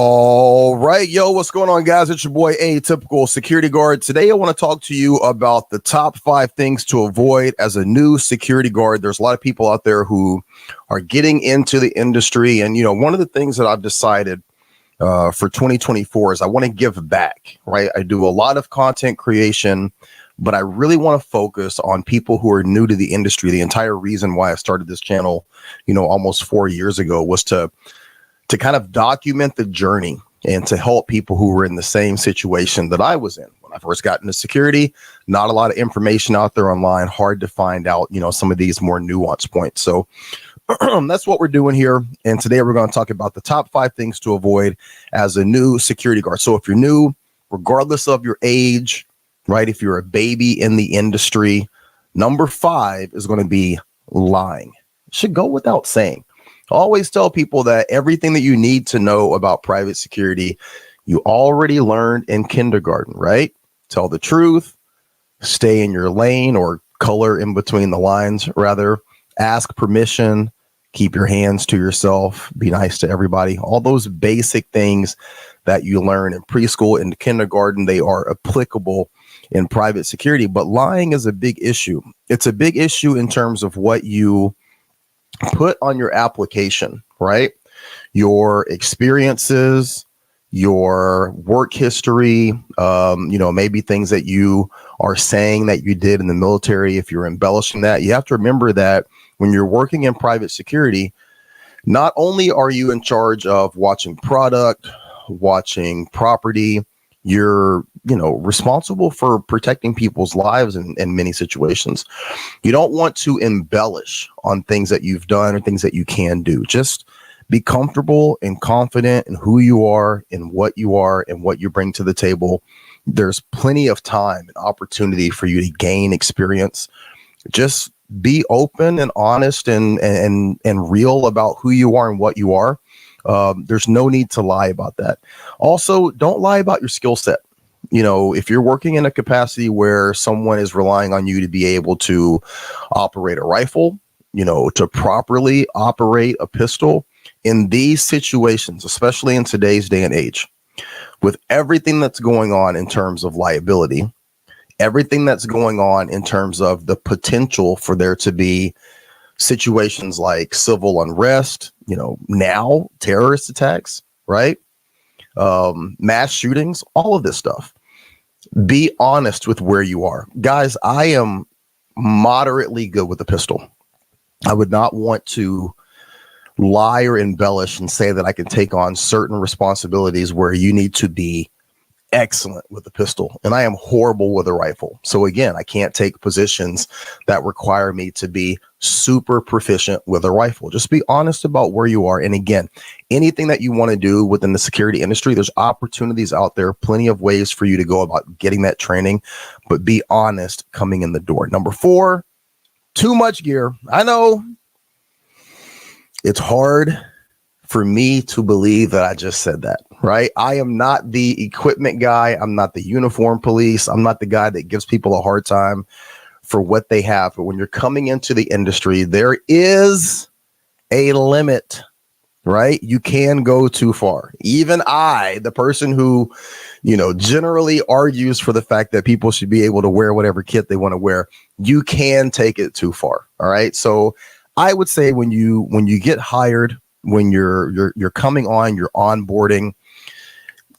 All right, yo, what's going on, guys? It's your boy Atypical Security Guard. Today, I want to talk to you about the top 5 things to avoid as a new security guard. There's a lot of people out there who are getting into the industry, and one of the things that I've decided for 2024 is I want to give back. Right, I do a lot of content creation, but I really want to focus on people who are new to the industry. The entire reason why I started this channel, almost 4 years ago, was to kind of document the journey and to help people who were in the same situation that I was in when I first got into security. Not a lot of information out there online, hard to find out, some of these more nuanced points. So that's what we're doing here. And today we're going to talk about the top 5 things to avoid as a new security guard. So if you're new, regardless of your age, right, if you're a baby in the industry, number 5 is going to be lying. It should go without saying. I always tell people that everything that you need to know about private security, you already learned in kindergarten, right? Tell the truth, stay in your lane, or color in between the lines, rather. Ask permission, keep your hands to yourself, be nice to everybody. All those basic things that you learn in preschool and kindergarten, they are applicable in private security. But lying is a big issue. It's a big issue in terms of what you put on your application, right? Your experiences, your work history, maybe things that you are saying that you did in the military. If you're embellishing that, you have to remember that when you're working in private security, not only are you in charge of watching product, watching property, you're responsible for protecting people's lives in many situations. You don't want to embellish on things that you've done or things that you can do. Just be comfortable and confident in who you are and what you bring to the table. There's plenty of time and opportunity for you to gain experience. Just be open and honest and real about who you are and what you are. There's no need to lie about that. Also, don't lie about your skill set. If you're working in a capacity where someone is relying on you to be able to operate a rifle, to properly operate a pistol, in these situations, especially in today's day and age, with everything that's going on in terms of liability, everything that's going on in terms of the potential for there to be situations like civil unrest, now terrorist attacks, right? Mass shootings, all of this stuff. Be honest with where you are. Guys, I am moderately good with a pistol. I would not want to lie or embellish and say that I can take on certain responsibilities where you need to be excellent with a pistol, and I am horrible with a rifle. So again, I can't take positions that require me to be super proficient with a rifle. Just be honest about where you are. And again, anything that you want to do within the security industry, there's opportunities out there, plenty of ways for you to go about getting that training, but be honest coming in the door. Number 4, too much gear. I know it's hard for me to believe that I just said that, right? I am not the equipment guy. I'm not the uniform police. I'm not the guy that gives people a hard time for what they have. But when you're coming into the industry, there is a limit, right? You can go too far. Even I, the person who, generally argues for the fact that people should be able to wear whatever kit they want to wear, you can take it too far. All right. So I would say when you get hired, when you're coming on, you're onboarding,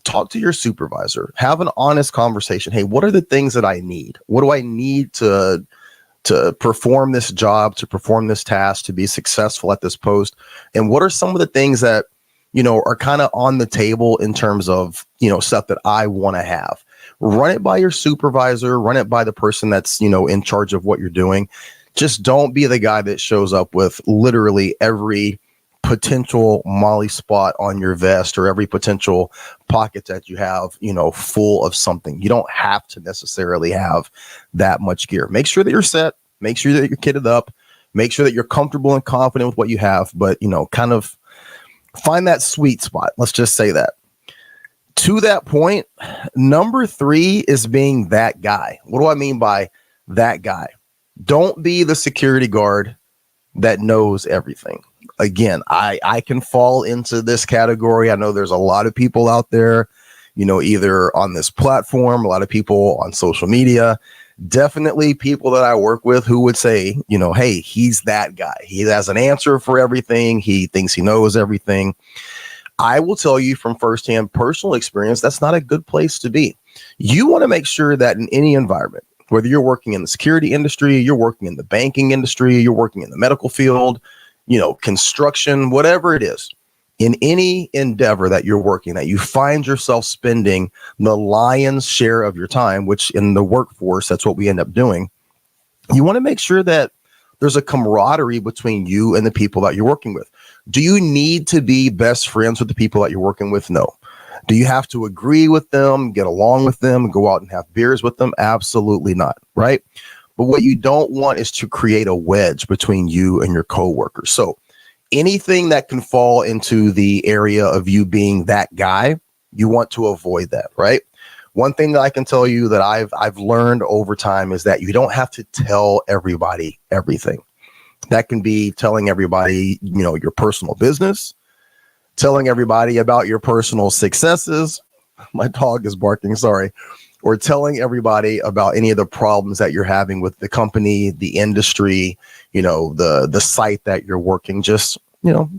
talk to your supervisor, have an honest conversation. Hey, what are the things that I need? What do I need to perform this job, to perform this task, to be successful at this post? And what are some of the things that, are kind of on the table in terms of, stuff that I want to have? Run it by your supervisor, run it by the person that's, in charge of what you're doing. Just don't be the guy that shows up with literally every potential molly spot on your vest or every potential pocket that you have, full of something. You don't have to necessarily have that much gear. Make sure that you're set, make sure that you're kitted up, make sure that you're comfortable and confident with what you have, but, kind of find that sweet spot. Let's just say that. To that point, number 3 is being that guy. What do I mean by that guy? Don't be the security guard that knows everything. Again, I can fall into this category. I know there's a lot of people out there, either on this platform, a lot of people on social media, definitely people that I work with who would say, hey, he's that guy. He has an answer for everything. He thinks he knows everything. I will tell you from firsthand personal experience, that's not a good place to be. You want to make sure that in any environment, whether you're working in the security industry, you're working in the banking industry, you're working in the medical field, construction, whatever it is, in any endeavor that you're working, that you find yourself spending the lion's share of your time, which in the workforce, that's what we end up doing. You want to make sure that there's a camaraderie between you and the people that you're working with. Do you need to be best friends with the people that you're working with? No. Do you have to agree with them, get along with them, go out and have beers with them? Absolutely not, right? But what you don't want is to create a wedge between you and your coworkers. So anything that can fall into the area of you being that guy, you want to avoid that, right? One thing that I can tell you that I've learned over time is that you don't have to tell everybody everything. That can be telling everybody, your personal business, telling everybody about your personal successes. My dog is barking, sorry. Or telling everybody about any of the problems that you're having with the company, the industry, the site that you're working. Just,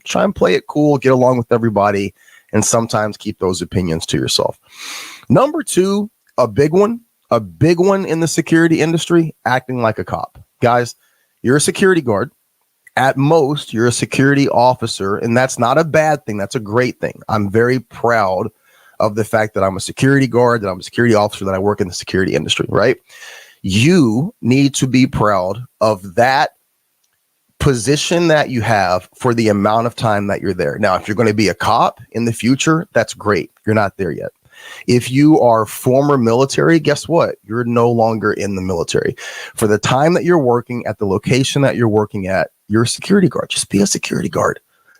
try and play it cool, get along with everybody, and sometimes keep those opinions to yourself. Number two, a big one in the security industry, acting like a cop. Guys, you're a security guard. At most, you're a security officer, and that's not a bad thing. That's a great thing. I'm very proud of the fact that I'm a security guard, that I'm a security officer, that I work in the security industry, right? You need to be proud of that position that you have for the amount of time that you're there. Now, if you're going to be a cop in the future, that's great. You're not there yet. If you are former military, guess what? You're no longer in the military. For the time that you're working at the location that you're working at, you're a security guard. Just be a security guard.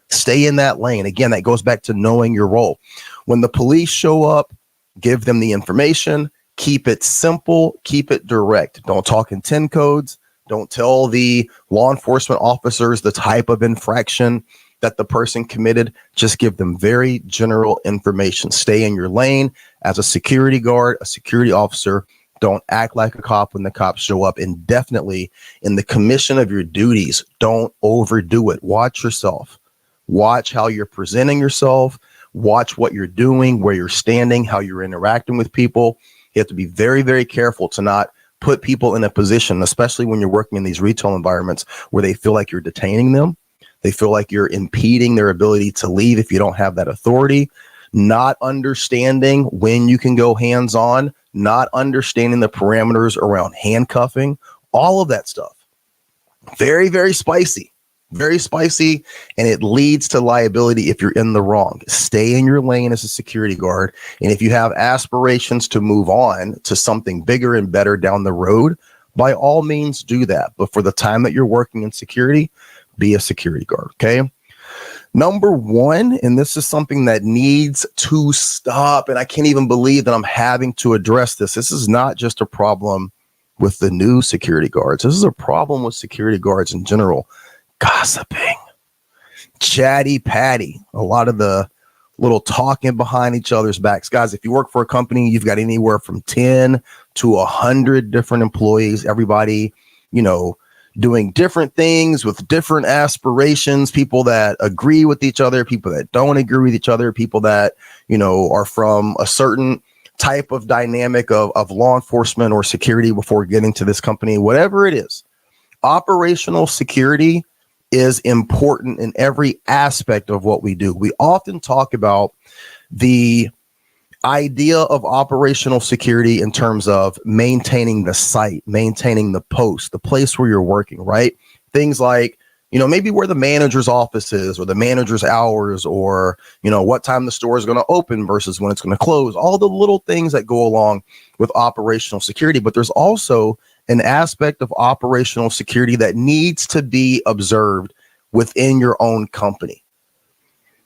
Stay in that lane. Again, that goes back to knowing your role. When the police show up, give them the information. Keep it simple. Keep it direct. Don't talk in 10 codes. Don't tell the law enforcement officers the type of infraction that the person committed. Just give them very general information. Stay in your lane as a security guard, a security officer. Don't act like a cop when the cops show up. And definitely in the commission of your duties, don't overdo it. Watch yourself. Watch how you're presenting yourself. Watch what you're doing, where you're standing, how you're interacting with people. You have to be very, very careful to not put people in a position, especially when you're working in these retail environments, where they feel like you're detaining them. They feel like you're impeding their ability to leave if you don't have that authority. Not understanding when you can go hands-on, not understanding the parameters around handcuffing, all of that stuff. Very, very spicy. Very spicy, and it leads to liability if you're in the wrong. Stay in your lane as a security guard, and if you have aspirations to move on to something bigger and better down the road, by all means do that. But for the time that you're working in security, be a security guard, okay? Number one, and this is something that needs to stop, and I can't even believe that I'm having to address this. This is not just a problem with the new security guards. This is a problem with security guards in general. Gossiping, chatty patty, a lot of the little talking behind each other's backs. Guys, if you work for a company, you've got anywhere from 10 to 100 different employees, everybody, doing different things with different aspirations, people that agree with each other, people that don't agree with each other, people that, are from a certain type of dynamic of law enforcement or security before getting to this company, whatever it is. Operational security is important in every aspect of what we do. We often talk about the idea of operational security in terms of maintaining the site, maintaining the post, the place where you're working, right? Things like, maybe where the manager's office is, or the manager's hours, or, what time the store is going to open versus when it's going to close, all the little things that go along with operational security. But there's also an aspect of operational security that needs to be observed within your own company.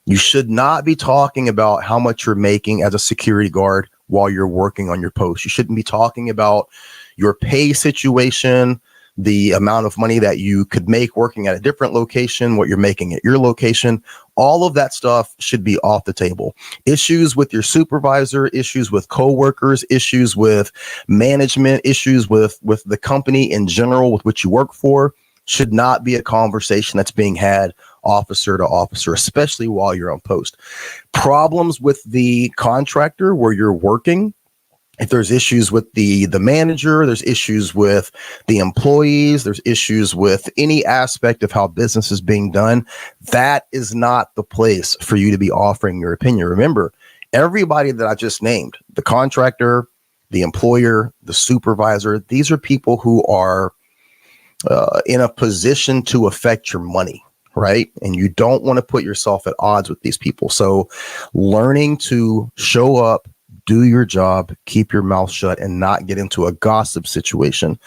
You should not be talking about how much you're making as a security guard while you're working on your post. You shouldn't be talking about your pay situation, the amount of money that you could make working at a different location, what you're making at your location. All of that stuff should be off the table. Issues with your supervisor, issues with coworkers, issues with management, issues with the company in general with which you work for should not be a conversation that's being had officer to officer, especially while you're on post. Problems with the contractor where you're working, if there's issues with the manager, there's issues with the employees, there's issues with any aspect of how business is being done, that is not the place for you to be offering your opinion. Remember, everybody that I just named, the contractor, the employer, the supervisor, these are people who are in a position to affect your money, right? And you don't want to put yourself at odds with these people. So learning to show up, do your job, keep your mouth shut, and not get into a gossip situation.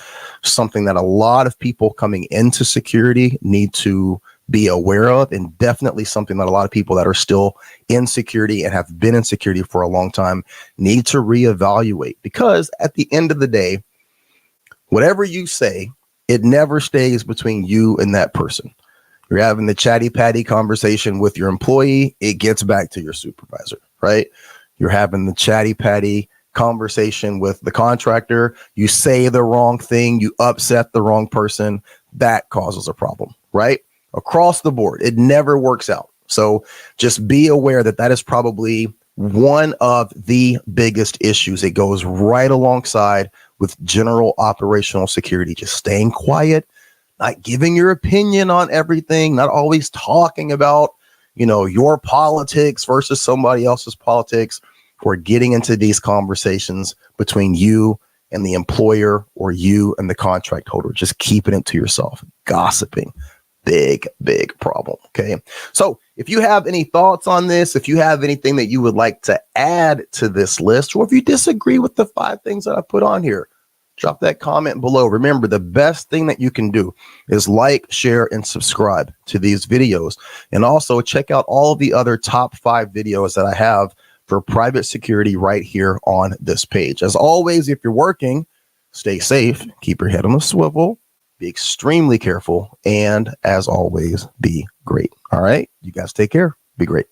Something that a lot of people coming into security need to be aware of, and definitely something that a lot of people that are still in security and have been in security for a long time need to reevaluate. Because at the end of the day, whatever you say, it never stays between you and that person. You're having the chatty patty conversation with your employee, it gets back to your supervisor, right? You're having the chatty patty conversation with the contractor. You say the wrong thing, you upset the wrong person. That causes a problem, right? Across the board, it never works out. So just be aware that that is probably one of the biggest issues. It goes right alongside with general operational security, just staying quiet, not giving your opinion on everything, not always talking about, your politics versus somebody else's politics. We're getting into these conversations between you and the employer or you and the contract holder, just keeping it to yourself. Gossiping, big problem. Okay. So if you have any thoughts on this, if you have anything that you would like to add to this list, or if you disagree with the 5 things that I put on here, drop that comment below. Remember, the best thing that you can do is like, share, and subscribe to these videos. And also check out all of the other top 5 videos that I have for private security right here on this page. As always, if you're working, stay safe, keep your head on a swivel, be extremely careful, and as always, be great. All right, you guys take care. Be great.